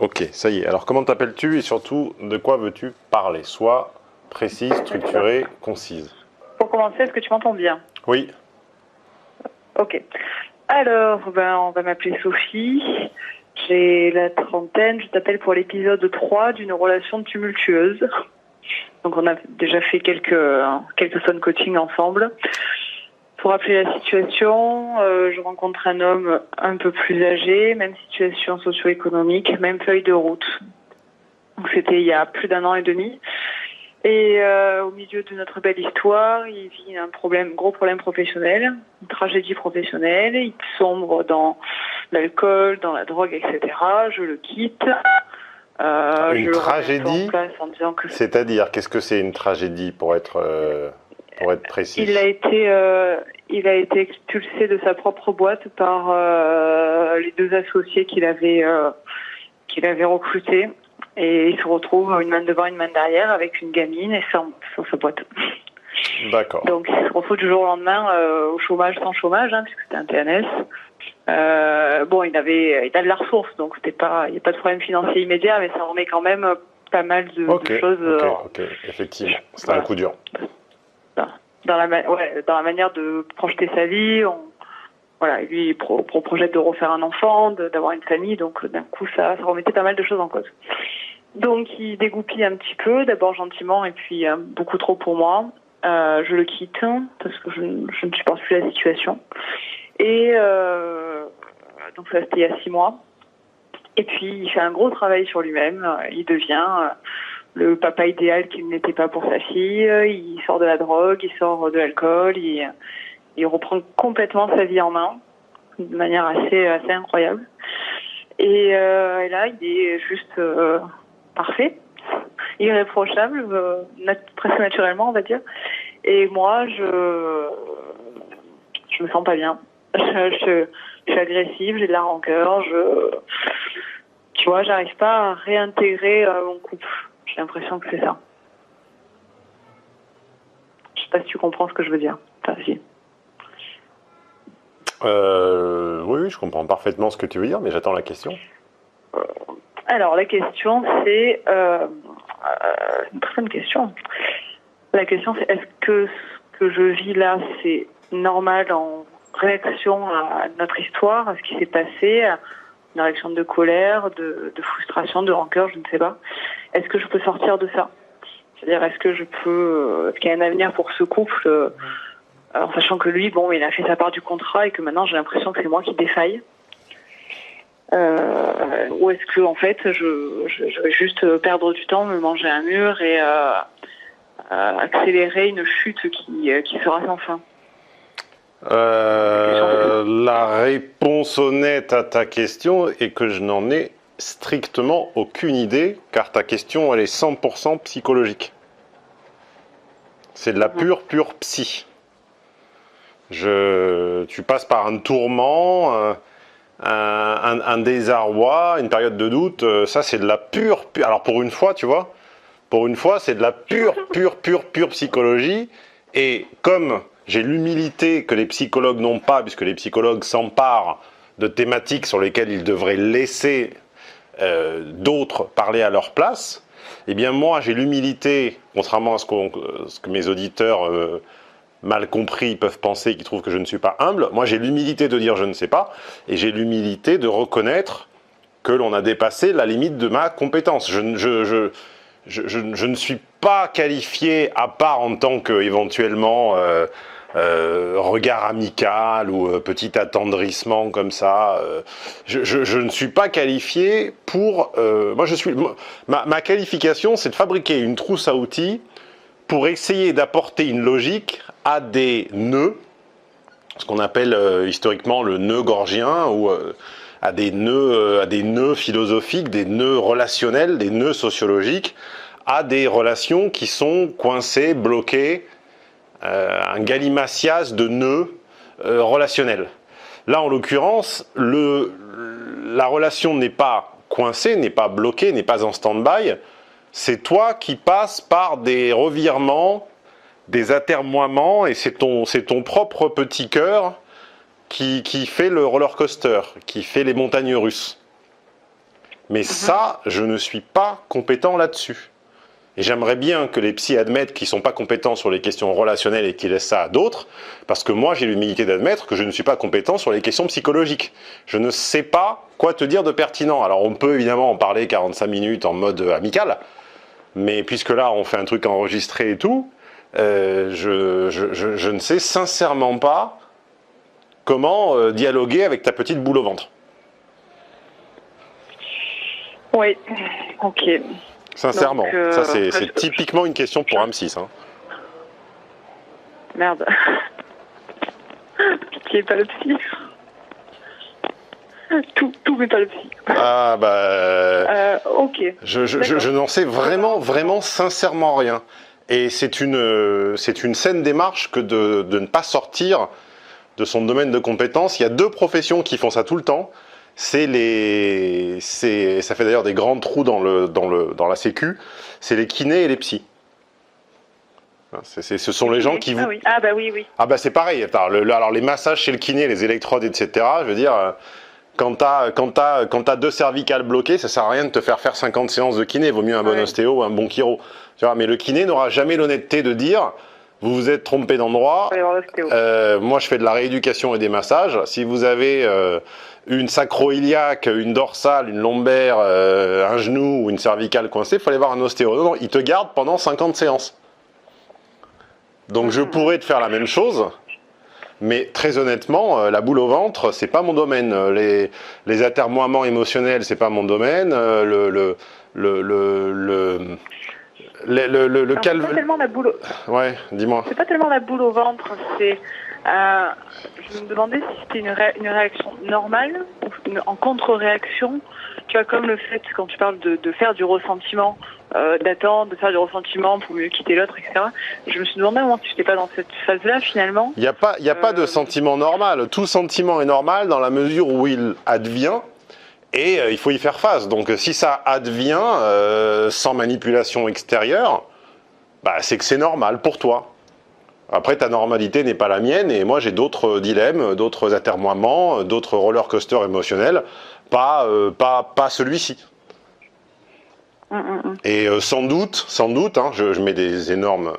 Ok, ça y est. Alors, comment t'appelles-tu et surtout, de quoi veux-tu parler? Sois précise, structurée, concise. Pour commencer, est-ce que tu m'entends bien? Oui. Ok. Alors, on va m'appeler Sophie. J'ai la trentaine. Je t'appelle pour l'épisode 3 d'une relation tumultueuse. Donc, on a déjà fait quelques phone coaching ensemble. Pour rappeler la situation, je rencontre un homme un peu plus âgé, même situation socio-économique, même feuille de route. Donc, c'était il y a plus d'1 an et demi. Et au milieu de notre belle histoire, il vit un gros problème professionnel, une tragédie professionnelle. Il sombre dans l'alcool, dans la drogue, etc. Je le quitte. Une tragédie, que... c'est-à-dire, qu'est-ce que c'est une tragédie pour être précis? Il a été expulsé de sa propre boîte par les 2 associés qu'il avait recrutés. Et il se retrouve une main devant, une main derrière, avec une gamine et sans sa boîte. D'accord. Donc il se retrouve du jour au lendemain au chômage sans chômage, puisque c'était un TNS. Il a de la ressource, donc il n'y a pas de problème financier immédiat, mais ça remet quand même pas mal de choses. Ok, effectivement, c'est voilà. Un coup dur. Dans la manière de projeter sa vie, lui il projette de refaire un enfant, d'avoir une famille, donc d'un coup ça remettait pas mal de choses en cause. Donc il dégoupille un petit peu, d'abord gentiment et puis beaucoup trop pour moi. Je le quitte parce que je ne supporte plus la situation. Et donc ça c'était il y a 6 mois. Et puis il fait un gros travail sur lui-même. Il devient le papa idéal qu'il n'était pas pour sa fille. Il sort de la drogue, il sort de l'alcool. Il reprend complètement sa vie en main de manière assez incroyable. Et là, il est juste parfait, irréprochable, presque naturellement, on va dire. Et moi, je me sens pas bien. Je suis agressive, j'ai de la rancœur. Tu vois, j'arrive pas à réintégrer mon couple. J'ai l'impression que c'est ça. Je sais pas si tu comprends ce que je veux dire. Enfin, si. Oui, je comprends parfaitement ce que tu veux dire, mais j'attends la question. Alors, la question, c'est... une très bonne question. La question, c'est est-ce que ce que je vis là, c'est normal en réaction à notre histoire, à ce qui s'est passé, à une réaction de colère, de frustration, de rancœur, je ne sais pas. Est-ce que je peux sortir de ça? C'est-à-dire, est-ce qu'il y a un avenir pour ce couple en sachant que lui, il a fait sa part du contrat et que maintenant j'ai l'impression que c'est moi qui défaille. Ou est-ce que en fait je vais juste perdre du temps, me manger un mur et accélérer une chute qui sera sans fin? La réponse honnête à ta question est que je n'en ai strictement aucune idée, car ta question elle est 100% psychologique. C'est de la pure psy. Tu passes par un tourment, un désarroi, une période de doute, ça c'est de la pure... Alors pour une fois, tu vois, c'est de la pure psychologie, et comme j'ai l'humilité que les psychologues n'ont pas, puisque les psychologues s'emparent de thématiques sur lesquelles ils devraient laisser d'autres parler à leur place, eh bien moi j'ai l'humilité, contrairement à ce que mes auditeurs... mal compris, peuvent penser, qu'ils trouvent que je ne suis pas humble. Moi, j'ai l'humilité de dire je ne sais pas, et j'ai l'humilité de reconnaître que l'on a dépassé la limite de ma compétence. Je ne suis pas qualifié, à part en tant que, éventuellement, regard amical ou petit attendrissement comme ça. Je ne suis pas qualifié pour... ma qualification, c'est de fabriquer une trousse à outils pour essayer d'apporter une logique à des nœuds, ce qu'on appelle historiquement le nœud gorgien, ou à des nœuds philosophiques, des nœuds relationnels, des nœuds sociologiques, à des relations qui sont coincées, bloquées, un galimacias de nœuds relationnels. Là, en l'occurrence, la relation n'est pas coincée, n'est pas bloquée, n'est pas en stand-by. C'est toi qui passes par des revirements, des atermoiements, et c'est ton propre petit cœur qui fait le roller coaster, qui fait les montagnes russes. Mais ça, je ne suis pas compétent là-dessus. Et j'aimerais bien que les psys admettent qu'ils ne sont pas compétents sur les questions relationnelles et qu'ils laissent ça à d'autres, parce que moi, j'ai l'humilité d'admettre que je ne suis pas compétent sur les questions psychologiques. Je ne sais pas quoi te dire de pertinent. Alors, on peut évidemment en parler 45 minutes en mode amical, mais puisque là, on fait un truc enregistré et tout, je ne sais sincèrement pas comment dialoguer avec ta petite boule au ventre. Oui, ok. Sincèrement, donc, ça c'est typiquement une question pour un psy. Hein. Merde. Pitié, pas le psy. Tout mais pas le psy. Ah bah... ok. Je n'en sais vraiment sincèrement rien. Et c'est une saine démarche que de ne pas sortir de son domaine de compétence. Il y a 2 professions qui font ça tout le temps. Ça fait d'ailleurs des grands trous dans la sécu, c'est les kinés et les psys. Ce sont les gens qui vous... Ah oui, ah bah oui. Ah bah c'est pareil, alors les massages chez le kiné, les électrodes, etc., je veux dire, quand t'as 2 cervicales bloquées, ça sert à rien de te faire 50 séances de kiné, vaut mieux un bon ostéo ou un bon chiro. Tu vois, mais le kiné n'aura jamais l'honnêteté de dire... Vous vous êtes trompé d'endroit. Moi, je fais de la rééducation et des massages. Si vous avez une sacro-iliaque, une dorsale, une lombaire, un genou ou une cervicale coincée, il faut aller voir un ostéo. Non, il te garde pendant 50 séances. Donc, je pourrais te faire la même chose. Mais très honnêtement, la boule au ventre, c'est pas mon domaine. Les atermoiements émotionnels, c'est pas mon domaine. Le calme. C'est pas tellement la boule. Ouais, dis-moi. C'est pas tellement la boule au ventre. C'est. Je me demandais si c'était une réaction normale ou en contre-réaction. Tu vois, comme le fait quand tu parles de faire du ressentiment, d'attendre, de faire du ressentiment pour mieux quitter l'autre, etc. Je me suis demandé à un moment si j'étais pas dans cette phase-là finalement. Il y a pas de sentiment normal. Tout sentiment est normal dans la mesure où il advient. Et il faut y faire face. Donc si ça advient sans manipulation extérieure, bah, c'est que c'est normal pour toi. Après, ta normalité n'est pas la mienne, et moi j'ai d'autres dilemmes, d'autres atermoiements, d'autres roller coasters émotionnels, pas celui-ci. Et sans doute, hein, je mets des énormes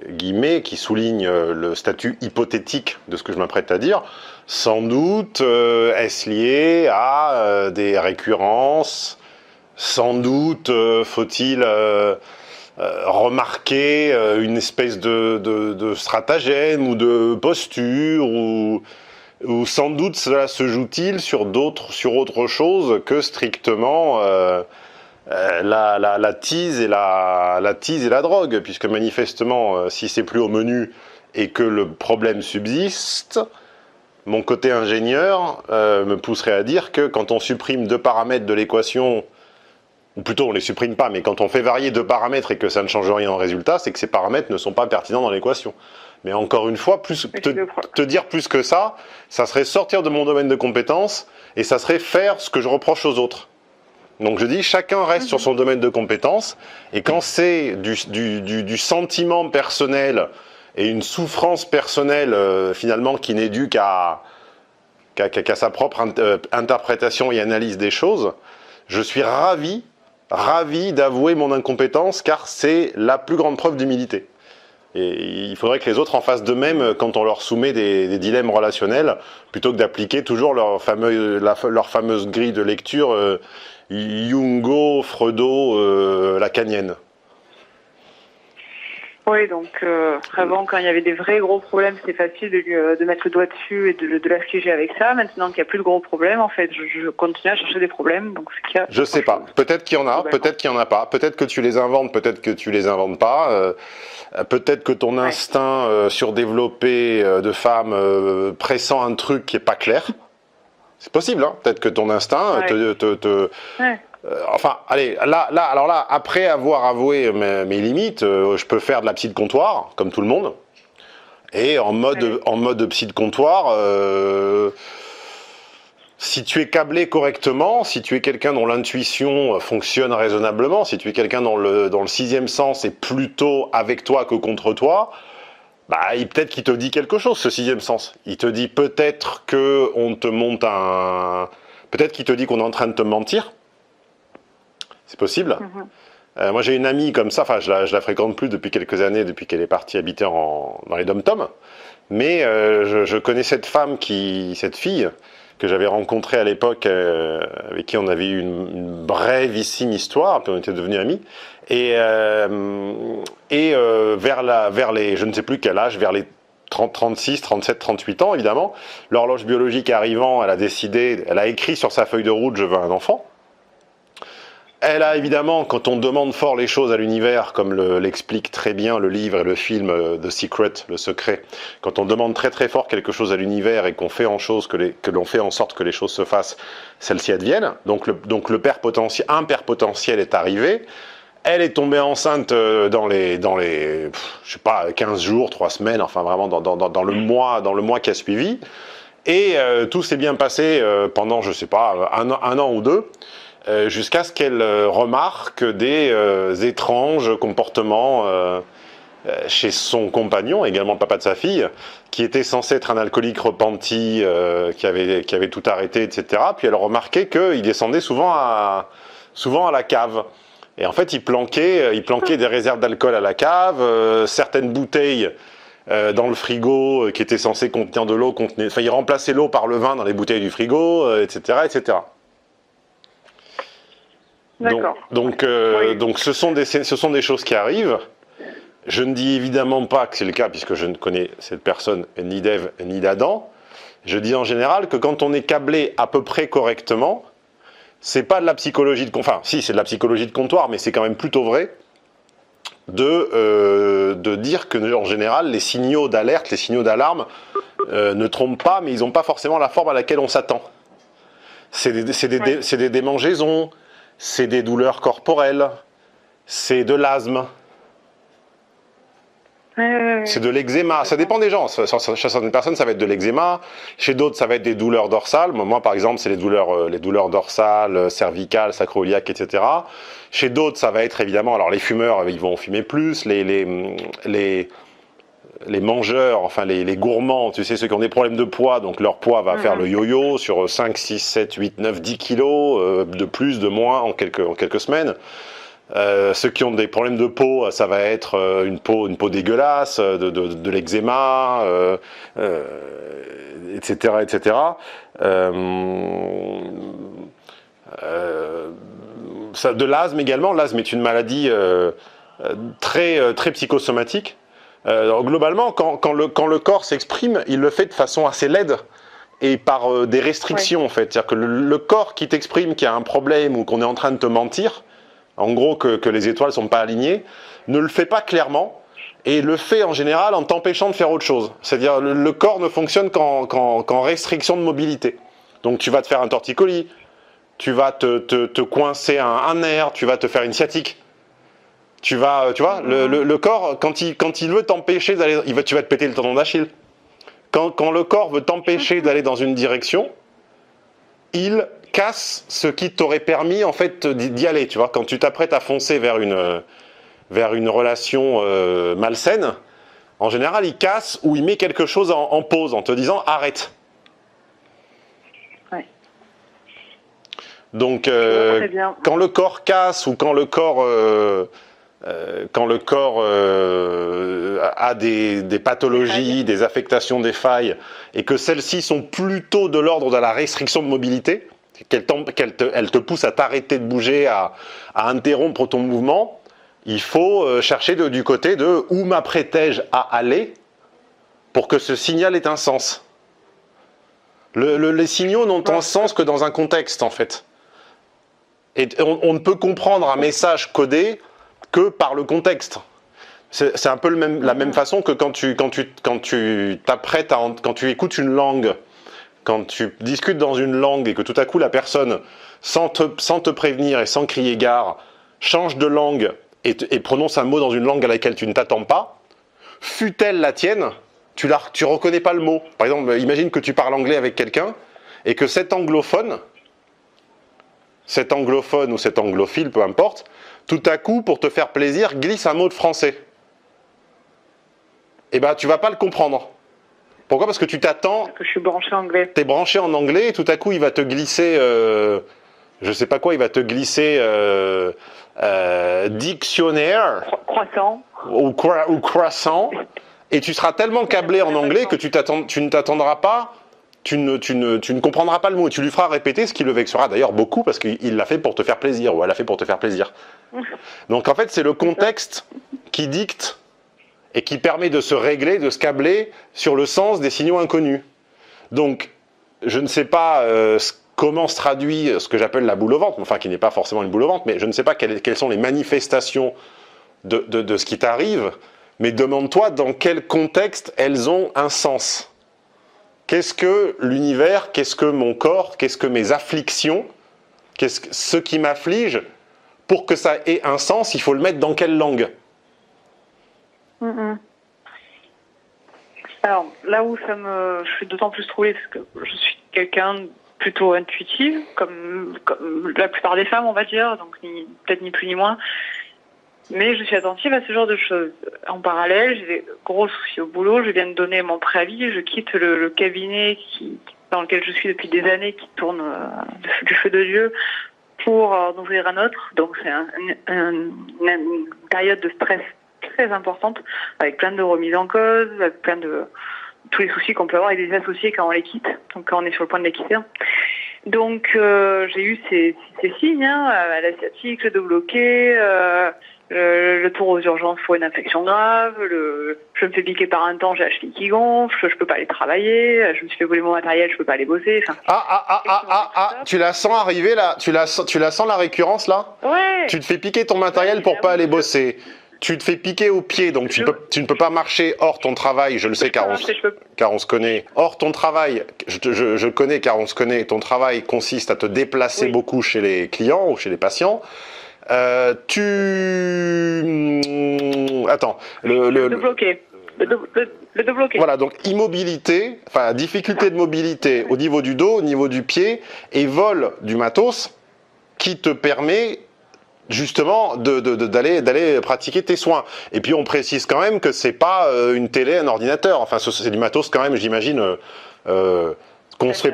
guillemets qui soulignent le statut hypothétique de ce que je m'apprête à dire, sans doute est-ce lié à des récurrences, sans doute faut-il remarquer une espèce de stratagème ou de posture, ou sans doute cela se joue-t-il sur autre chose que strictement la tease et la drogue, puisque manifestement, si c'est plus au menu et que le problème subsiste, mon côté ingénieur me pousserait à dire que quand on supprime 2 paramètres de l'équation, ou plutôt on les supprime pas, mais quand on fait varier 2 paramètres et que ça ne change rien en résultat, c'est que ces paramètres ne sont pas pertinents dans l'équation. Mais encore une fois, te dire plus que ça serait sortir de mon domaine de compétence, et ça serait faire ce que je reproche aux autres. Donc je dis, chacun reste sur son domaine de compétence, et quand c'est du sentiment personnel et une souffrance personnelle finalement qui n'est due qu'à sa propre interprétation et analyse des choses, je suis ravi d'avouer mon incompétence, car c'est la plus grande preuve d'humilité. Et il faudrait que les autres en fassent de même quand on leur soumet des dilemmes relationnels, plutôt que d'appliquer toujours leur fameuse grille de lecture Jungo, Fredo, lacanienne. Oui, donc avant, quand il y avait des vrais gros problèmes, c'était facile de mettre le doigt dessus et de l'affliger avec ça. Maintenant qu'il n'y a plus de gros problèmes, en fait, je continue à chercher des problèmes. Donc c'est qu'il y a. Je sais pas. Peut-être qu'il y en a, peut-être qu'il n'y en a pas. Peut-être que tu les inventes, peut-être que tu les inventes pas. Peut-être que ton instinct surdéveloppé de femme pressent un truc qui est pas clair. C'est possible, hein. Peut-être que ton instinct enfin, allez, alors là, après avoir avoué mes limites, je peux faire de la psy de comptoir, comme tout le monde. Et en mode psy de comptoir, si tu es câblé correctement, si tu es quelqu'un dont l'intuition fonctionne raisonnablement, si tu es quelqu'un dont le 6e sens est plutôt avec toi que contre toi, bah, peut-être qu'il te dit quelque chose, ce 6e sens. Il te dit peut-être qu'on te monte peut-être qu'il te dit qu'on est en train de te mentir. C'est possible. Mhm. Moi, j'ai une amie comme ça, enfin, je la fréquente plus depuis quelques années, depuis qu'elle est partie habiter dans les dom-toms. Mais je connais cette cette fille, que j'avais rencontrée à l'époque, avec qui on avait eu une brévissime histoire, puis on était devenus amis. Et vers les, je ne sais plus quel âge, vers les 30, 36, 37, 38 ans, évidemment, l'horloge biologique arrivant, elle a écrit sur sa feuille de route « Je veux un enfant ». Elle a évidemment, quand on demande fort les choses à l'univers, comme l'explique très bien le livre et le film The Secret, Le Secret, quand on demande très très fort quelque chose à l'univers et qu'on fait que l'on fait en sorte que les choses se fassent, celles-ci adviennent. Donc un père potentiel est arrivé. Elle est tombée enceinte dans les, je sais pas, 15 jours, 3 semaines, enfin vraiment dans le mois qui a suivi. Et tout s'est bien passé pendant, je sais pas, un an ou deux. Jusqu'à ce qu'elle remarque des étranges comportements chez son compagnon, également le papa de sa fille, qui était censé être un alcoolique repenti, qui avait tout arrêté, etc. Puis elle remarquait qu'il descendait souvent à la cave. Et en fait, il planquait des réserves d'alcool à la cave, certaines bouteilles dans le frigo qui étaient censées contenir de l'eau, enfin, il remplaçait l'eau par le vin dans les bouteilles du frigo, etc., etc. D'accord. Donc, ce sont des choses qui arrivent. Je ne dis évidemment pas que c'est le cas, puisque je ne connais cette personne ni d'Ève ni d'Adam. Je dis en général que quand on est câblé à peu près correctement, c'est pas de la psychologie de comptoir. Enfin, si, c'est de la psychologie de comptoir, mais c'est quand même plutôt vrai de dire que, en général, les signaux d'alerte, les signaux d'alarme ne trompent pas, mais ils n'ont pas forcément la forme à laquelle on s'attend. C'est des démangeaisons, c'est des douleurs corporelles, c'est de l'asthme, c'est de l'eczéma. Ça dépend des gens. Chez certaines personnes, ça va être de l'eczéma. Chez d'autres, ça va être des douleurs dorsales. Moi, par exemple, c'est les douleurs dorsales, cervicales, sacro-iliaques, etc. Chez d'autres, ça va être évidemment, alors les fumeurs, ils vont fumer plus. Les mangeurs, enfin les gourmands, tu sais, ceux qui ont des problèmes de poids, donc leur poids va faire le yo-yo sur 5, 6, 7, 8, 9, 10 kilos, de plus, de moins en quelques semaines. Ceux qui ont des problèmes de peau, ça va être une peau dégueulasse, de l'eczéma, etc., etc. De l'asthme également. L'asthme est une maladie très psychosomatique. Alors, globalement, quand le corps s'exprime, il le fait de façon assez laide et par des restrictions, en fait. C'est-à-dire que le corps qui t'exprime qu'il y a un problème ou qu'on est en train de te mentir, en gros que les étoiles ne sont pas alignées, ne le fait pas clairement et le fait en général en t'empêchant de faire autre chose. C'est-à-dire le corps ne fonctionne qu'en restriction de mobilité. Donc tu vas te faire un torticolis, tu vas te coincer un nerf, tu vas te faire une sciatique. Tu vois, le corps, quand il veut t'empêcher d'aller, tu vas te péter le tendon d'Achille. Quand le corps veut t'empêcher d'aller dans une direction, il casse ce qui t'aurait permis en fait d'y aller. Tu vois, quand tu t'apprêtes à foncer vers une relation malsaine, en général, il casse ou il met quelque chose en pause en te disant arrête. Ouais. Donc, très bien. quand le corps casse ou quand le corps a des pathologies, des affectations, des failles, et que celles-ci sont plutôt de l'ordre de la restriction de mobilité, qu'elle te pousse à t'arrêter de bouger, à interrompre ton mouvement, il faut chercher du côté de où m'apprêtais-je à aller pour que ce signal ait un sens. Les signaux n'ont un sens que dans un contexte, en fait. Et on ne peut comprendre un message codé que par le contexte. C'est un peu la même façon que quand tu t'apprêtes quand tu écoutes une langue, quand tu discutes dans une langue et que tout à coup la personne, sans te prévenir et sans crier gare, change de langue et prononce un mot dans une langue à laquelle tu ne t'attends pas, fût-elle la tienne, tu reconnais pas le mot. Par exemple, imagine que tu parles anglais avec quelqu'un et que cet anglophone ou cet anglophile, peu importe, tout à coup, pour te faire plaisir, glisse un mot de français. Eh ben, tu vas pas le comprendre. Pourquoi ? Parce que tu t'attends... Parce que je suis branché anglais. Tu es branché en anglais et tout à coup, il va te glisser je sais pas quoi, il va te glisser dictionnaire Croissant. ou croissant, et tu seras tellement câblé en anglais que tu ne t'attendras pas, tu ne comprendras pas le mot, et tu lui feras répéter, ce qui le vexera d'ailleurs beaucoup, parce qu'il l'a fait pour te faire plaisir, ou elle l'a fait pour te faire plaisir. Donc en fait, c'est le contexte qui dicte et qui permet de se régler, de se câbler sur le sens des signaux inconnus. Donc, je ne sais pas comment se traduit ce que j'appelle la boule au ventre, enfin qui n'est pas forcément une boule au ventre, mais je ne sais pas quelles sont les manifestations de ce qui t'arrive, mais demande-toi dans quel contexte elles ont un sens. Qu'est-ce que l'univers, qu'est-ce que mon corps, qu'est-ce que mes afflictions, ce qui m'afflige, pour que ça ait un sens, il faut le mettre dans quelle langue? Alors, là où je suis d'autant plus troublée, parce que je suis quelqu'un plutôt intuitive, comme la plupart des femmes, on va dire, donc peut-être ni plus ni moins. Mais je suis attentive à ce genre de choses. En parallèle, j'ai des gros soucis au boulot. Je viens de donner mon préavis. Je quitte le cabinet dans lequel je suis depuis des années, qui tourne du feu de Dieu, pour en ouvrir un autre. Donc c'est une période de stress très importante, avec plein de remises en cause, avec plein de tous les soucis qu'on peut avoir avec des associés quand on les quitte, donc quand on est sur le point de les quitter. Donc j'ai eu ces signes, à la sciatique, le dos bloqué, le tour aux urgences pour une infection grave, je me fais piquer par un temps, j'ai la cheville qui gonfle, je peux pas aller travailler, je me suis fait voler mon matériel, je peux pas aller bosser. Tu la sens arriver là, tu la sens la récurrence là? Ouais. Tu te fais piquer ton matériel pour pas aller bosser. Tu te fais piquer au pied, donc tu ne peux pas marcher hors ton travail, je le sais car on se connaît. Hors ton travail, je connais car on se connaît, ton travail consiste à te déplacer beaucoup chez les clients ou chez les patients. Attends, le bloqué. Le dos bloqué. Voilà, donc immobilité, enfin difficulté de mobilité au niveau du dos, au niveau du pied, et vol du matos qui te permet justement d'aller pratiquer tes soins. Et puis on précise quand même que c'est pas une télé, un ordinateur. Enfin, c'est du matos quand même, j'imagine. Qu'on se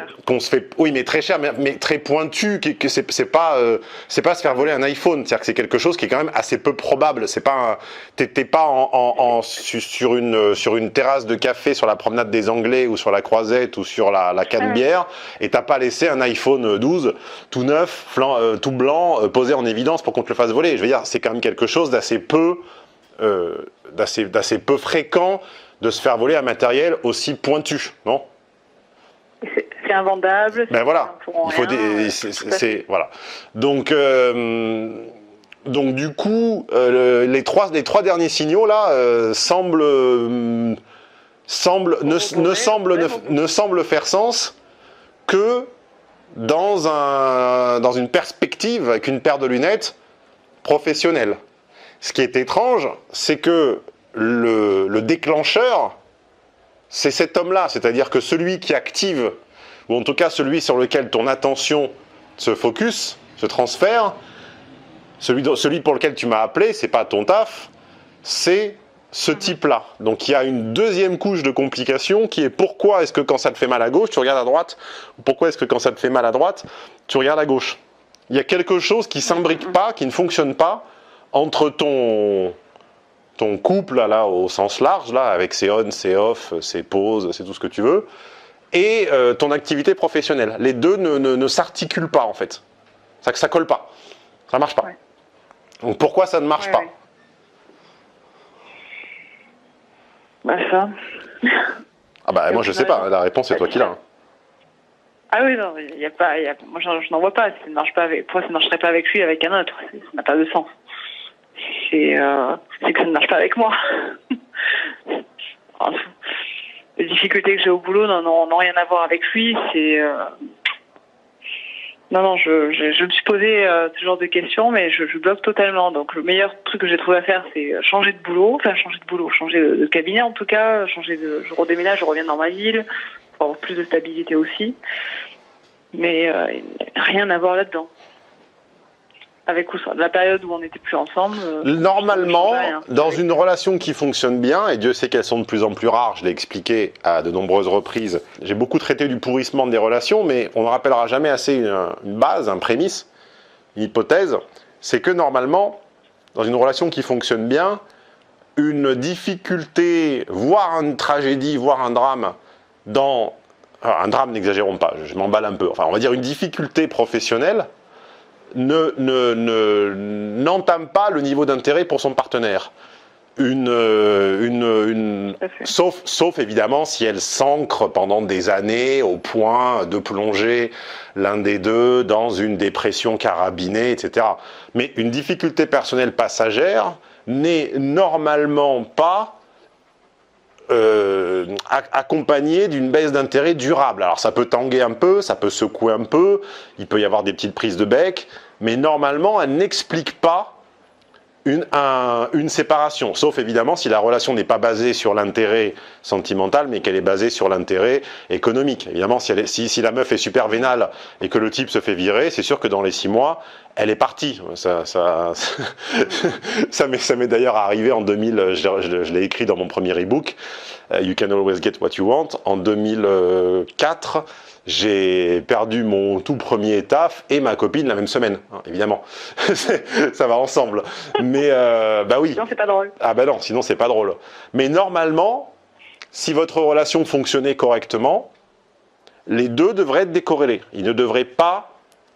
fait, oui, mais très cher, mais très pointu, que c'est pas se faire voler un iPhone, c'est-à-dire que c'est quelque chose qui est quand même assez peu probable. C'est pas, t'es pas sur une terrasse de café sur la promenade des Anglais ou sur la Croisette ou sur la Canebière, et t'as pas laissé un iPhone 12 tout neuf, tout blanc, posé en évidence pour qu'on te le fasse voler. Je veux dire, c'est quand même quelque chose d'assez peu fréquent de se faire voler un matériel aussi pointu, non? C'est invendable. Ben voilà, il faut voilà. Donc du coup, les trois derniers signaux là ne semblent faire sens que dans une perspective avec une paire de lunettes professionnelle. Ce qui est étrange, c'est que le déclencheur, c'est cet homme-là, c'est-à-dire que celui qui active, ou en tout cas celui sur lequel ton attention se focus, se transfère, celui pour lequel tu m'as appelé, c'est pas ton taf, c'est ce type-là. Donc il y a une deuxième couche de complication qui est pourquoi est-ce que quand ça te fait mal à gauche, tu regardes à droite, ou pourquoi est-ce que quand ça te fait mal à droite, tu regardes à gauche. Il y a quelque chose qui s'imbrique pas, qui ne fonctionne pas entre ton couple là au sens large là, avec ses on, ses off, ses pauses, c'est tout ce que tu veux, et ton activité professionnelle. Les deux ne s'articulent pas en fait. Ça colle pas. Ça marche pas. Ouais. Donc pourquoi ça ne marche pas? Bah ça. Ah bah moi je sais pas. La réponse c'est toi qui l'as. Hein. Ah oui non, il y a pas. Moi je n'en vois pas. Ça ne marche pas avec. Pourquoi ça ne marcherait pas avec lui, avec un autre? Ça n'a pas de sens. C'est que ça ne marche pas avec moi. Les difficultés que j'ai au boulot n'ont rien à voir avec lui. C'est non, je me suis posé ce genre de questions, mais je bloque totalement. Donc le meilleur truc que j'ai trouvé à faire, c'est changer de cabinet en tout cas, je redéménage, je reviens dans ma ville pour avoir plus de stabilité aussi. Mais rien à voir là-dedans. Avec ou sans. La période où on n'était plus ensemble. Normalement, dans une relation qui fonctionne bien, et Dieu sait qu'elles sont de plus en plus rares, je l'ai expliqué à de nombreuses reprises, j'ai beaucoup traité du pourrissement des relations, mais on ne rappellera jamais assez une base, un prémisse, une hypothèse, c'est que normalement, dans une relation qui fonctionne bien, une difficulté, voire une tragédie, voire un drame, alors un drame, n'exagérons pas, je m'emballe un peu, enfin on va dire une difficulté professionnelle, n'entame pas le niveau d'intérêt pour son partenaire. Sauf évidemment si elle s'ancre pendant des années au point de plonger l'un des deux dans une dépression carabinée, etc. Mais une difficulté personnelle passagère n'est normalement pas accompagnée d'une baisse d'intérêt durable. Alors ça peut tanguer un peu, ça peut secouer un peu, il peut y avoir des petites prises de bec, mais normalement elle n'explique pas une séparation, sauf évidemment si la relation n'est pas basée sur l'intérêt sentimental, mais qu'elle est basée sur l'intérêt économique. Évidemment, si la meuf est super vénale et que le type se fait virer, c'est sûr que dans les 6 mois, elle est partie. Ça m'est d'ailleurs arrivé en 2000, je l'ai écrit dans mon premier e-book, You Can Always Get What You Want, en 2004. J'ai perdu mon tout premier taf et ma copine la même semaine, hein, évidemment. Ça va ensemble. Mais bah oui. Sinon, c'est pas drôle. Ah bah non, sinon c'est pas drôle. Mais normalement, si votre relation fonctionnait correctement, les deux devraient être décorrélés. Il ne devrait pas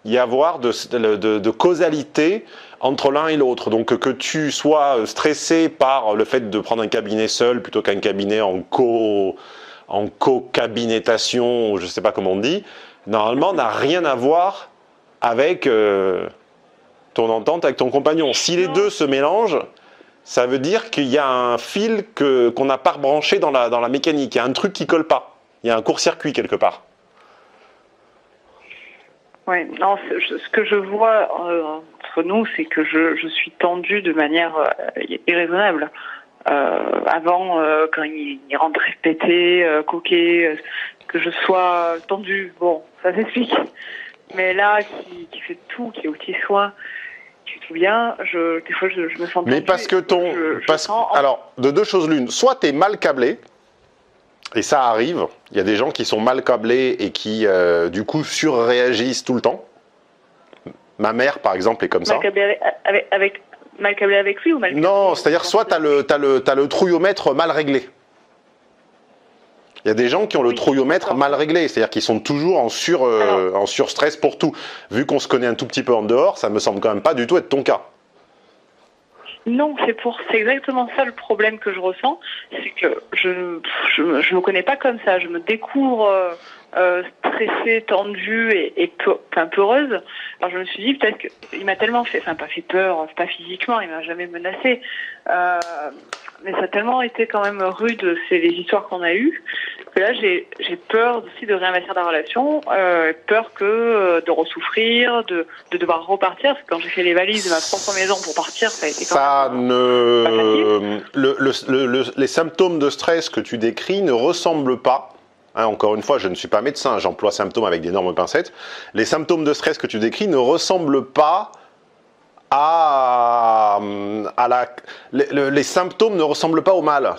y avoir de causalité entre l'un et l'autre. Donc que tu sois stressé par le fait de prendre un cabinet seul plutôt qu'un cabinet en co-cabinetation, je ne sais pas comment on dit, normalement n'a rien à voir avec ton entente avec ton compagnon. Si les deux se mélangent, ça veut dire qu'il y a un fil qu'on n'a pas rebranché dans la mécanique, il y a un truc qui colle pas, il y a un court-circuit quelque part. Ouais, non, ce que je vois entre nous, c'est que je suis tendue de manière irraisonnable. Avant, quand il rentrait pété, coquet, que je sois tendue, bon, ça s'explique. Mais là, qui fait tout, qui est aussi soin, qui fait tout bien, des fois, je me sens tendue. Mais parce que alors, de deux choses l'une, soit tu es mal câblé, et ça arrive, il y a des gens qui sont mal câblés et qui, du coup, surréagissent tout le temps. Ma mère, par exemple, est comme ça. Mal câblé avec lui ou mal câblé? Non, c'est-à-dire soit tu as le trouillomètre mal réglé. Il y a des gens qui ont le trouillomètre mal réglé, c'est-à-dire qu'ils sont toujours en surstress pour tout. Vu qu'on se connaît un tout petit peu en dehors, ça me semble quand même pas du tout être ton cas. Non, c'est exactement ça le problème que je ressens, c'est que je me connais pas comme ça, je me découvre stressée, tendue et peureuse. Alors je me suis dit peut-être qu'il m'a tellement fait, enfin pas fait peur, pas physiquement, il m'a jamais menacé, mais ça a tellement été quand même rude, c'est les histoires qu'on a eues, que là j'ai peur aussi de réinvestir la relation, peur de ressouffrir, de devoir repartir, parce que quand j'ai fait les valises de ma propre maison pour partir, ça a été quand même pas facile. Les symptômes de stress que tu décris ne ressemblent pas. Hein, encore une fois, je ne suis pas médecin, j'emploie symptômes avec d'énormes pincettes. Les symptômes de stress que tu décris ne ressemblent pas les symptômes ne ressemblent pas au mal.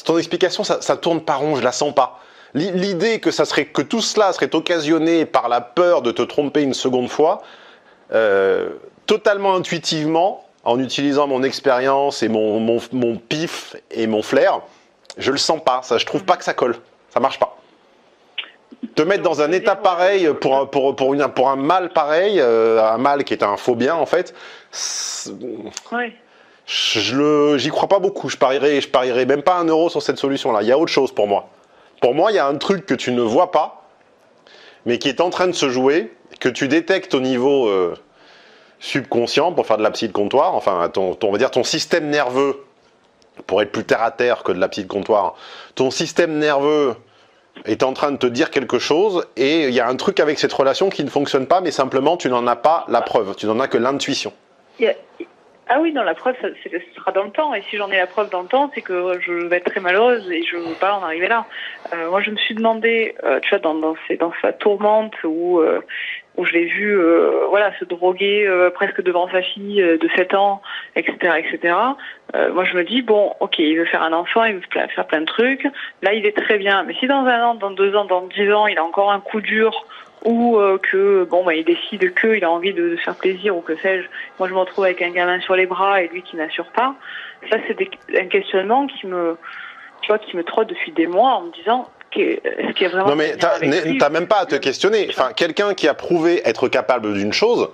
Ton explication, ça tourne pas rond, je la sens pas. L'idée que tout cela serait occasionné par la peur de te tromper une seconde fois, totalement intuitivement, en utilisant mon expérience et mon pif et mon flair, je le sens pas. Je trouve pas que ça colle. Ça marche pas. Te mettre dans un état pareil pour un mal pareil, un mal qui est un faux bien en fait, ouais. J'y crois pas beaucoup. Je parierais même pas 1 euro sur cette solution-là. Il y a autre chose pour moi. Pour moi, il y a un truc que tu ne vois pas, mais qui est en train de se jouer, que tu détectes au niveau subconscient pour faire de la psy de comptoir. Enfin, on va dire ton système nerveux, pour être plus terre à terre que de la psy de comptoir. Ton système nerveux est en train de te dire quelque chose et il y a un truc avec cette relation qui ne fonctionne pas, mais simplement tu n'en as pas la preuve, tu n'en as que l'intuition. Ah oui, non, la preuve, ça sera dans le temps. Et si j'en ai la preuve dans le temps, c'est que je vais être très malheureuse et je ne veux pas en arriver là. Moi, je me suis demandé, tu vois, dans sa tourmente où je l'ai vu se droguer presque devant sa fille de 7 ans, etc., etc. Moi, je me dis, bon, ok, il veut faire un enfant, il veut faire plein de trucs. Là, il est très bien. Mais si dans 1 an, dans 2 ans, dans 10 ans, il a encore un coup dur ou que bon bah il décide qu'il a envie de se faire plaisir ou que sais-je. Moi je me retrouve avec un gamin sur les bras et lui qui n'assure pas. Ça c'est un questionnement qui me trotte depuis des mois en me disant est-ce qu'il y a vraiment... Non mais t'as même pas à te questionner. Enfin, quelqu'un qui a prouvé être capable d'une chose,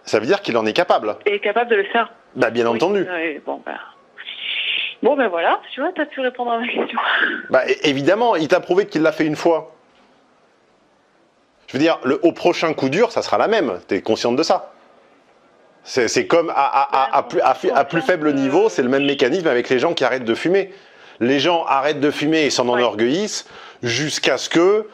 ça veut dire qu'il en est capable. Et est capable de le faire. Bah bien entendu. Bon ben voilà, tu vois, t'as pu répondre à ma question. Bah évidemment, il t'a prouvé qu'il l'a fait une fois. Je veux dire, au prochain coup dur, ça sera la même. T'es consciente de ça? C'est comme à plus faible niveau, c'est le même mécanisme avec les gens qui arrêtent de fumer. Les gens arrêtent de fumer et s'en enorgueillissent jusqu'à ce que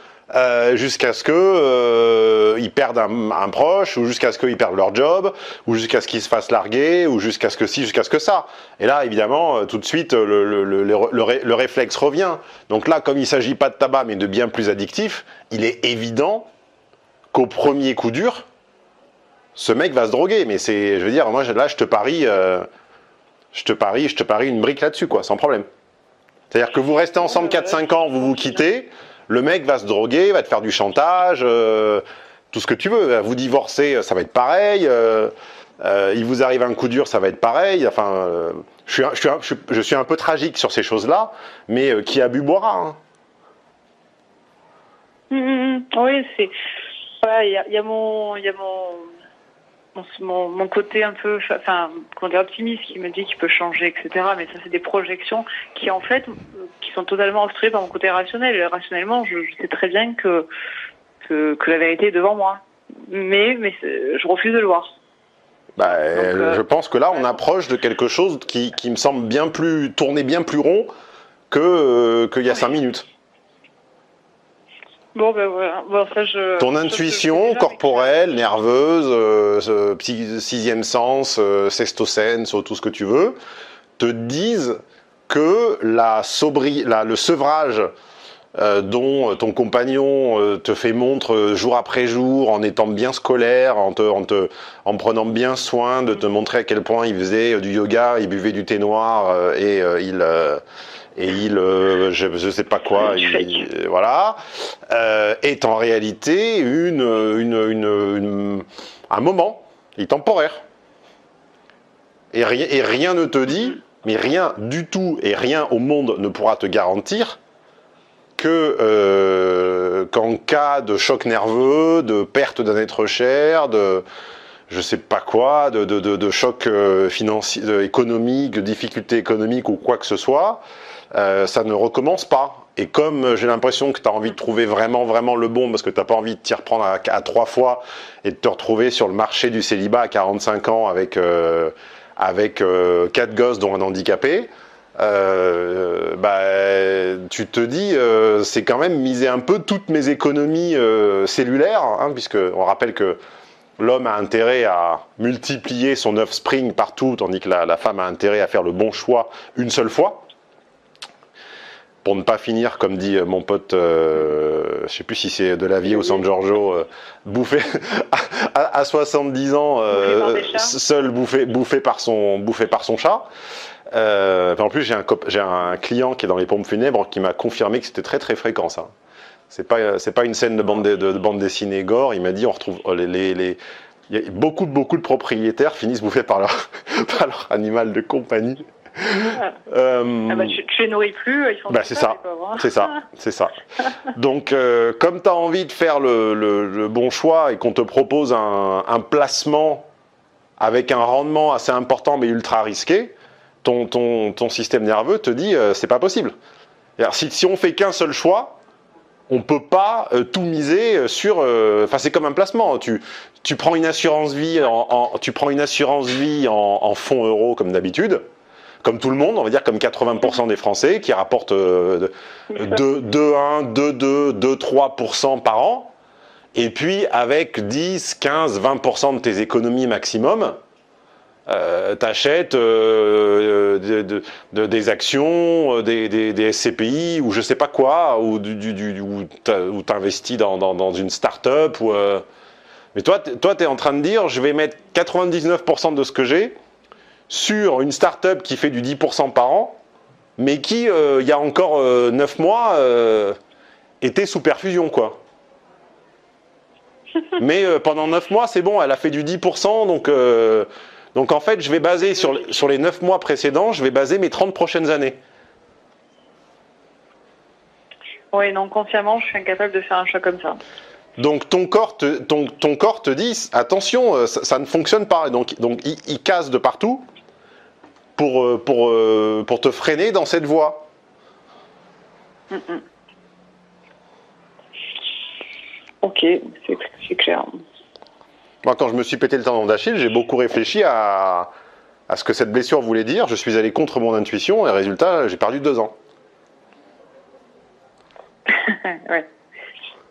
ils perdent un proche, ou jusqu'à ce qu'ils perdent leur job, ou jusqu'à ce qu'ils se fassent larguer, ou jusqu'à ce que ci, jusqu'à ce que ça. Et là, évidemment, tout de suite, le réflexe revient. Donc là, comme il ne s'agit pas de tabac, mais de bien plus addictif, il est évident qu'au premier coup dur, ce mec va se droguer. Mais c'est, je veux dire, moi là, je te parie une brique là-dessus, quoi, sans problème. C'est-à-dire que vous restez ensemble 4-5 ans, vous vous quittez, le mec va se droguer, va te faire du chantage, tout ce que tu veux. Vous divorcez, ça va être pareil. Il vous arrive un coup dur, ça va être pareil. Enfin, je suis un peu tragique sur ces choses-là, mais qui a bu boira. Hein. Oui, c'est... Voilà, il y a mon côté un peu, enfin, optimiste qui me dit qu'il peut changer, etc. Mais ça, c'est des projections qui, en fait, qui sont totalement obstruées par mon côté rationnel. Et rationnellement, je sais très bien que la vérité est devant moi. Mais je refuse de le voir. Bah, donc, je pense que là, on approche de quelque chose qui me semble tourner bien plus rond qu'il y a 5 minutes. Bon, ben voilà. Bon, ça, ton intuition corporelle, nerveuse, sixième sens, sexto-sens, tout ce que tu veux, te disent que le sevrage dont ton compagnon te fait montre jour après jour, en étant bien scolaire, en prenant bien soin de te montrer à quel point il faisait du yoga, il buvait du thé noir je sais pas quoi, voilà, est en réalité un moment, il est temporaire. Et rien ne te dit, mais rien du tout, et rien au monde ne pourra te garantir qu'en cas de choc nerveux, de perte d'un être cher, de je sais pas quoi, de choc financier, économique, de difficultés économiques ou quoi que ce soit, ça ne recommence pas. Et comme j'ai l'impression que tu as envie de trouver vraiment le bon, parce que tu n'as pas envie de t'y reprendre à 3 fois et de te retrouver sur le marché du célibat à 45 ans avec 4 gosses dont un handicapé, tu te dis c'est quand même miser un peu toutes mes économies cellulaires, hein, puisque on rappelle que l'homme a intérêt à multiplier son œuf spring partout, tandis que la femme a intérêt à faire le bon choix une seule fois. Pour ne pas finir, comme dit mon pote, je sais plus si c'est de la vie au San Giorgio, bouffé à 70 ans, seul bouffé par son chat. En plus, j'ai un client qui est dans les pompes funèbres qui m'a confirmé que c'était très fréquent, ça. C'est pas une scène de bande dessinée gore. Il m'a dit on retrouve beaucoup de propriétaires finissent bouffés par leur animal de compagnie. Tu les nourris plus, ils sont c'est ça, c'est ça. Donc, comme tu as envie de faire le bon choix et qu'on te propose un placement avec un rendement assez important mais ultra risqué, ton système nerveux te dit c'est pas possible. Alors, si on fait qu'un seul choix, on peut pas tout miser sur. Enfin, c'est comme un placement. Tu prends une assurance vie en fonds euros comme d'habitude. Comme tout le monde, on va dire comme 80% des Français, qui rapportent 2,1, 2,2, 2,3% par an, et puis avec 10, 15, 20% de tes économies maximum, t'achètes des actions, des SCPI, ou je sais pas quoi, ou t'investis dans une start-up, mais toi t'es en train de dire, je vais mettre 99% de ce que j'ai sur une start-up qui fait du 10% par an, mais qui, il y a encore 9 mois, était sous perfusion, quoi. Mais pendant 9 mois, c'est bon, elle a fait du 10%, donc en fait, je vais baser sur les 9 mois précédents, je vais baser mes 30 prochaines années. Oui, non, consciemment, je suis incapable de faire un choix comme ça. Donc ton corps te dit, attention, ça ne fonctionne pas. Donc il casse de partout pour te freiner dans cette voie. Ok, c'est clair. Moi, quand je me suis pété le tendon d'Achille, j'ai beaucoup réfléchi à ce que cette blessure voulait dire. Je suis allé contre mon intuition et résultat, j'ai perdu 2 ans. Ouais.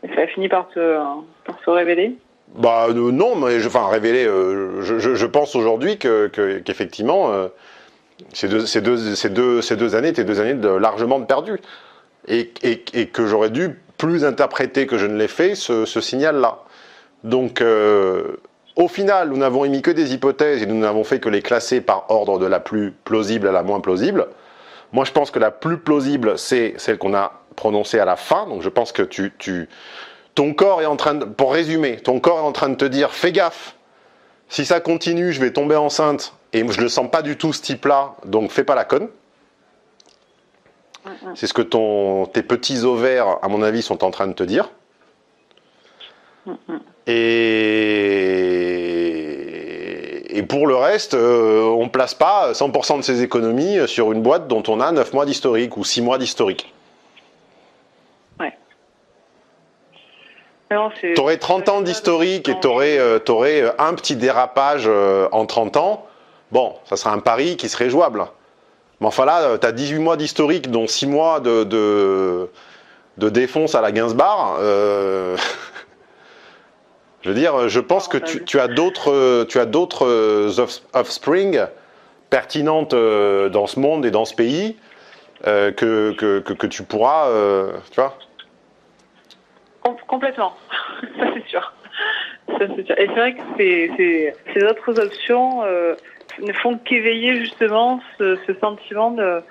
Et ça a fini par se révéler. Bah non, mais révéler. Je pense aujourd'hui qu'effectivement, ces deux années étaient 2 années largement perdues et que j'aurais dû plus interpréter que je ne l'ai fait ce signal-là. Donc, au final, nous n'avons émis que des hypothèses et nous n'avons fait que les classer par ordre de la plus plausible à la moins plausible. Moi, je pense que la plus plausible, c'est celle qu'on a prononcée à la fin. Donc, je pense que ton corps est en train de, pour résumer, ton corps est en train de te dire, fais gaffe, si ça continue, je vais tomber enceinte et je ne le sens pas du tout ce type-là, donc fais pas la conne. C'est ce que tes petits ovaires, à mon avis, sont en train de te dire. Et pour le reste, on ne place pas 100% de ses économies sur une boîte dont on a 9 mois d'historique ou 6 mois d'historique. Ouais. Tu aurais 30 ans d'historique et tu aurais un petit dérapage en 30 ans. Bon, ça serait un pari qui serait jouable. Mais enfin là, tu as 18 mois d'historique, dont 6 mois de défonce à la Gainsbar. Je veux dire, je pense que tu as d'autres offspring pertinentes dans ce monde et dans ce pays que tu pourras, tu vois. Complètement, ça c'est sûr. Et c'est vrai que ces autres options ne font qu'éveiller justement ce sentiment de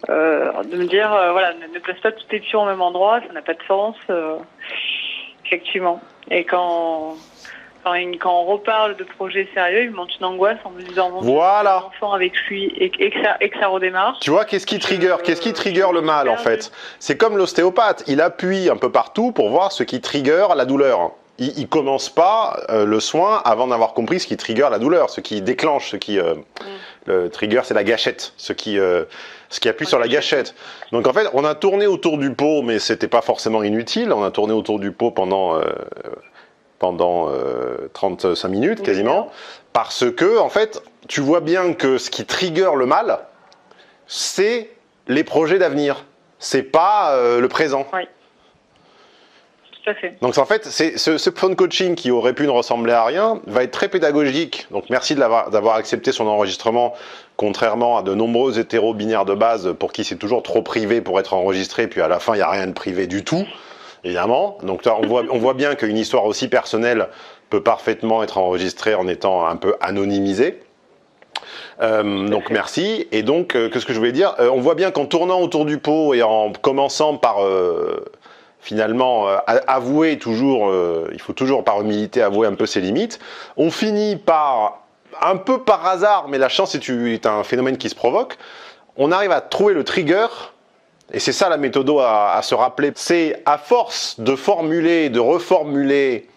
me dire, voilà, ne place pas tous tes pions au même endroit, ça n'a pas de sens, effectivement. Et quand on reparle de projets sérieux, il monte une angoisse en me disant, voilà, un enfant avec lui et que ça redémarre. Tu vois, qu'est-ce qui trigger le mal en fait? C'est comme l'ostéopathe, il appuie un peu partout pour voir ce qui trigger la douleur. Il commence pas le soin avant d'avoir compris ce qui trigger la douleur, ce qui déclenche, le trigger, c'est la gâchette, ce qui appuie sur la gâchette. Donc en fait, on a tourné autour du pot, mais c'était pas forcément inutile. On a tourné autour du pot pendant 35 minutes quasiment, parce que en fait, tu vois bien que ce qui trigger le mal, c'est les projets d'avenir, c'est pas le présent. Oui. Tout à fait. Donc en fait, ce phone coaching qui aurait pu ne ressembler à rien va être très pédagogique. Donc merci d'avoir accepté son enregistrement, contrairement à de nombreux hétéros binaires de base pour qui c'est toujours trop privé pour être enregistré, puis à la fin il n'y a rien de privé du tout, évidemment. Donc on voit bien qu'une histoire aussi personnelle peut parfaitement être enregistrée en étant un peu anonymisée. Donc merci. Et donc qu'est-ce que je voulais dire, on voit bien qu'en tournant autour du pot et en commençant par finalement avouer toujours, il faut toujours par humilité avouer un peu ses limites, on finit par, un peu par hasard, mais la chance est un phénomène qui se provoque, on arrive à trouver le trigger. Et c'est ça la méthode à se rappeler, c'est à force de formuler, de reformuler,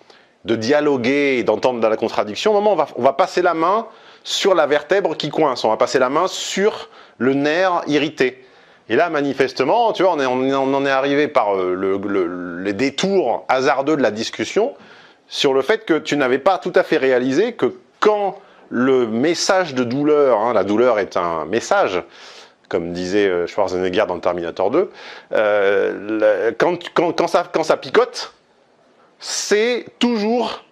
de dialoguer et d'entendre dans la contradiction, au moment où on va passer la main sur la vertèbre qui coince, on va passer la main sur le nerf irrité. Et là, manifestement, tu vois, on en est arrivé par les détours hasardeux de la discussion sur le fait que tu n'avais pas tout à fait réalisé que quand le message de douleur, hein, la douleur est un message, comme disait Schwarzenegger dans le Terminator 2, quand ça picote, c'est toujours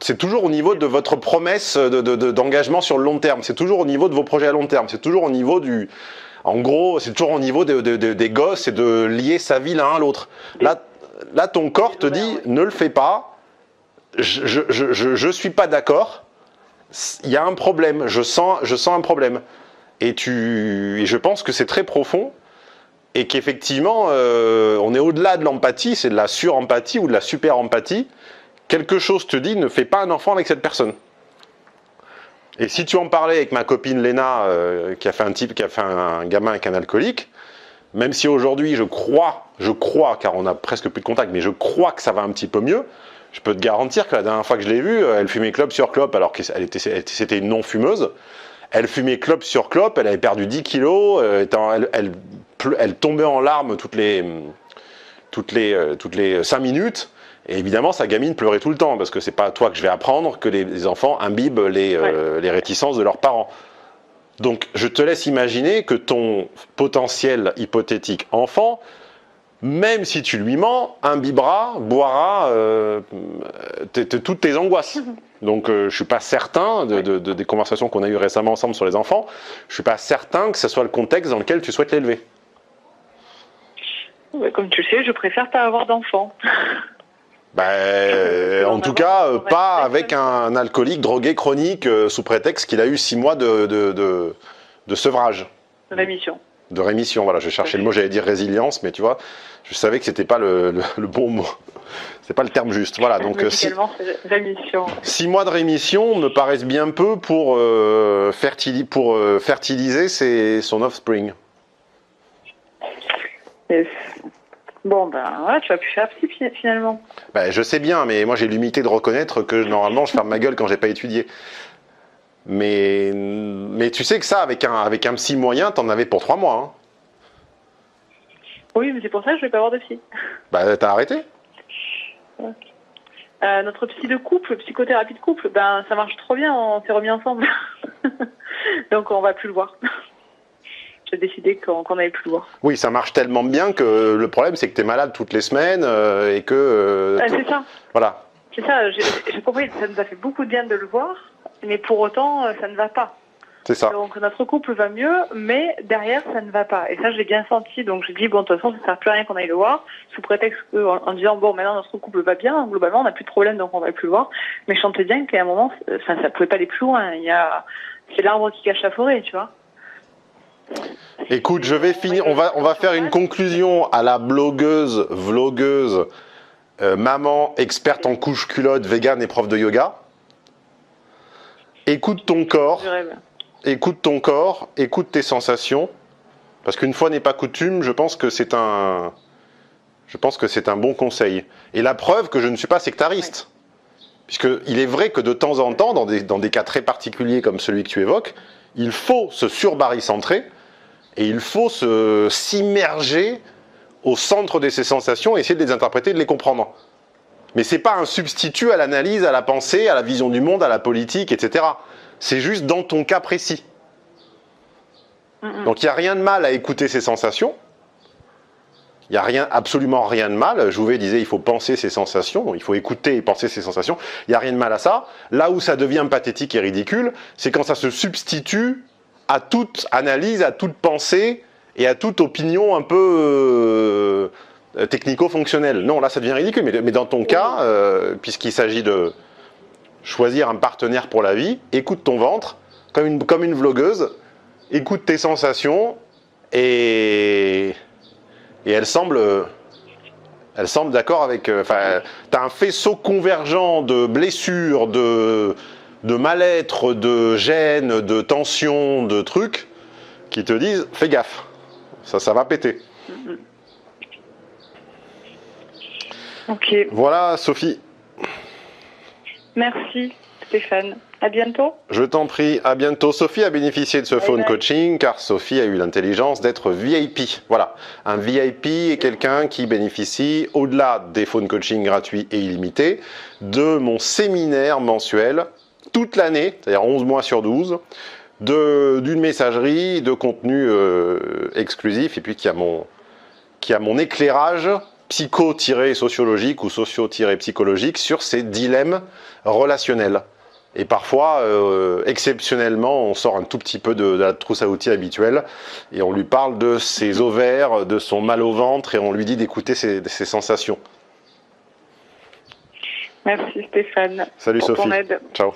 c'est toujours au niveau de votre promesse d'engagement sur le long terme. C'est toujours au niveau de vos projets à long terme. C'est toujours au niveau en gros, c'est toujours au niveau des gosses et de lier sa vie l'un à l'autre. Là, ton corps te dit, ne le fais pas. Je suis pas d'accord. Il y a un problème. Je sens un problème. Et je pense que c'est très profond. et qu'effectivement, on est au-delà de l'empathie, c'est de la surempathie ou de la super-empathie. Quelque chose te dit, ne fais pas un enfant avec cette personne. Et si tu en parlais avec ma copine Léna, qui a fait un gamin avec un alcoolique, même si aujourd'hui je crois, car on a presque plus de contact, mais je crois que ça va un petit peu mieux, je peux te garantir que la dernière fois que je l'ai vue, elle fumait clope sur clope, alors que c'était une non-fumeuse. Elle fumait clope sur clope, elle avait perdu 10 kilos, elle tombait en larmes toutes les 5 minutes. Et évidemment, sa gamine pleurait tout le temps, parce que c'est pas à toi que je vais apprendre que les enfants imbibent les réticences de leurs parents. Donc, je te laisse imaginer que ton potentiel hypothétique enfant, même si tu lui mens, imbibera, boira toutes tes angoisses. Donc, je suis pas certain, des conversations qu'on a eues récemment ensemble sur les enfants, je suis pas certain que ce soit le contexte dans lequel tu souhaites l'élever. Ouais, comme tu le sais, je préfère pas avoir d'enfant. En tout cas, pas avec un alcoolique drogué chronique sous prétexte qu'il a eu 6 mois de sevrage. De rémission. De rémission, voilà. Je cherchais le mot, j'allais dire résilience, mais tu vois, je savais que c'était pas le bon mot. C'est pas le terme juste. Voilà, donc rémission. 6 mois de rémission me paraissent bien peu pour fertiliser son offspring. Yes. Bon, ben voilà, tu vas plus faire psy finalement. Je sais bien, mais moi j'ai l'humilité de reconnaître que normalement je ferme ma gueule quand j'ai pas étudié. Mais tu sais que ça, avec un psy moyen, t'en avais pour 3 mois. Hein. Oui, mais c'est pour ça que je vais pas avoir de psy. T'as arrêté ? Notre psy de couple, psychothérapie de couple, ça marche trop bien, on s'est remis ensemble. Donc on va plus le voir. J'ai décidé qu'on n'allait plus le voir. Oui, ça marche tellement bien que le problème, c'est que tu es malade toutes les semaines et que... c'est ça. Voilà. C'est ça, j'ai compris que ça nous a fait beaucoup de bien de le voir, mais pour autant, ça ne va pas. C'est ça. Donc notre couple va mieux, mais derrière, ça ne va pas. Et ça, je l'ai bien senti. Donc j'ai dit, bon, de toute façon, ça ne sert plus à rien qu'on aille le voir, sous prétexte en disant, bon, maintenant notre couple va bien, globalement, on n'a plus de problème, donc on va plus le voir. Mais je sentais bien qu'à un moment, ça ne pouvait pas aller plus loin. C'est l'arbre qui cache la forêt, tu vois. Écoute, je vais finir. On va faire une conclusion à la blogueuse, vlogueuse, maman, experte en couche culotte, végane et prof de yoga. Écoute ton corps. Écoute ton corps. Écoute tes sensations. Parce qu'une fois n'est pas coutume, je pense que c'est un bon conseil. Et la preuve que je ne suis pas sectariste. Puisqu'il est vrai que de temps en temps, dans des cas très particuliers comme celui que tu évoques, il faut se surbarycentrer et il faut s'immerger au centre de ses sensations et essayer de les interpréter, de les comprendre. Mais ce n'est pas un substitut à l'analyse, à la pensée, à la vision du monde, à la politique, etc. C'est juste dans ton cas précis. Donc il n'y a rien de mal à écouter ses sensations. Il n'y a absolument rien de mal. Jouvet disait il faut penser ses sensations, il faut écouter et penser ses sensations. Il n'y a rien de mal à ça. Là où ça devient pathétique et ridicule, c'est quand ça se substitue à toute analyse, à toute pensée et à toute opinion un peu technico-fonctionnelle. Non, là ça devient ridicule. Mais dans ton cas, puisqu'il s'agit de choisir un partenaire pour la vie, écoute ton ventre comme une vlogueuse, écoute tes sensations et elle semble d'accord avec... tu as un faisceau convergent de blessures, de mal-être, de gêne, de tension, de trucs qui te disent « fais gaffe, ça va péter ». Ok. Voilà, Sophie. Merci, Stéphane. À bientôt. Je t'en prie, à bientôt. Sophie a bénéficié de ce phone coaching car Sophie a eu l'intelligence d'être VIP. Voilà, un VIP est quelqu'un qui bénéficie, au-delà des phone coaching gratuits et illimités, de mon séminaire mensuel toute l'année, c'est-à-dire 11 mois sur 12, d'une messagerie, de contenu exclusif et puis qui a mon éclairage psycho-sociologique ou socio-psychologique sur ces dilemmes relationnels. Et parfois, exceptionnellement, on sort un tout petit peu de la trousse à outils habituelle et on lui parle de ses ovaires, de son mal au ventre et on lui dit d'écouter ses sensations. Merci Stéphane. Salut pour Sophie. ton aide. Ciao.